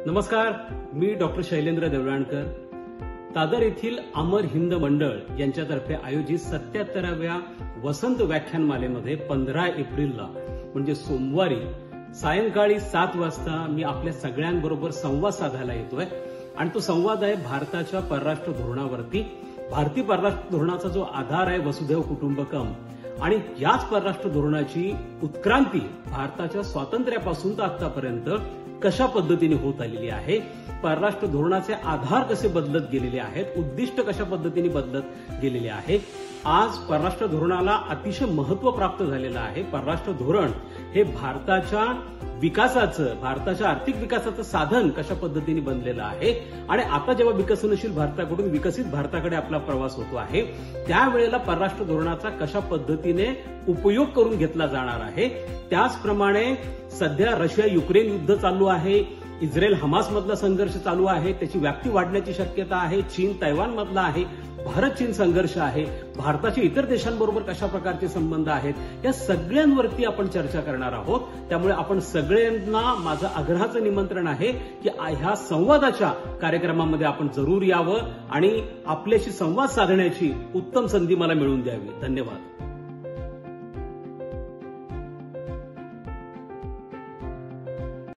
नमस्कार, मी डॉक्टर शैलेंद्र देवळाणकर. दादर येथील अमर हिंद मंडळ यांच्यातर्फे आयोजित 77व्या वसंत व्याख्यानमालेमध्ये 15 एप्रिलला म्हणजे सोमवारी सायंकाळी 7 वाजता मी आपल्या सगळ्यांबरोबर संवाद साधायला येतोय. आणि तो संवाद आहे भारताच्या परराष्ट्र धोरणावरती. भारतीय परराष्ट्र धोरणाचा जो आधार आहे वसुधैव कुटुंबकम, आणि याच परराष्ट्र धोरणाची उत्क्रांती भारताच्या स्वातंत्र्यापासून तर आतापर्यंत कशा पद्धतीने होत आलेली आहे, परराष्ट्र धोरणाचे आधार कसे बदलत गेलेले आहेत, उद्दिष्ट कशा पद्धतीने बदलत गेलेले आहे. आज परराष्ट्र धोरणाला अतिशय महत्व प्राप्त झालेलं आहे. परराष्ट्र धोरण हे भारताच्या विकासाचं, भारताच्या आर्थिक विकासाचं साधन कशा पद्धतीने बनलेलं आहे. आणि आता जेव्हा विकसनशील भारताकडून विकसित भारताकडे आपला प्रवास होतो आहे, त्यावेळेला परराष्ट्र धोरणाचा कशा पद्धतीने उपयोग करून घेतला जाणार आहे. त्याचप्रमाणे सध्या रशिया युक्रेन युद्ध चालू आहे, इस्रायल हमास मधला संघर्ष चालू आहे, त्याची व्याप्ती वाढण्याची शक्यता आहे, चीन तैवान मधला आहे, भारत चीन संघर्ष आहे, भारताच्या इतर देशांबरोबर कशा प्रकारचे संबंध आहेत, या सगळ्यांवरती आपण चर्चा करणार आहोत. त्यामुळे आपण सगळ्यांना माझं आग्रहाचं निमंत्रण आहे की ह्या संवादाच्या कार्यक्रमामध्ये आपण जरूर यावं आणि आपल्याशी संवाद साधण्याची उत्तम संधी मला मिळवून द्यावी. धन्यवाद.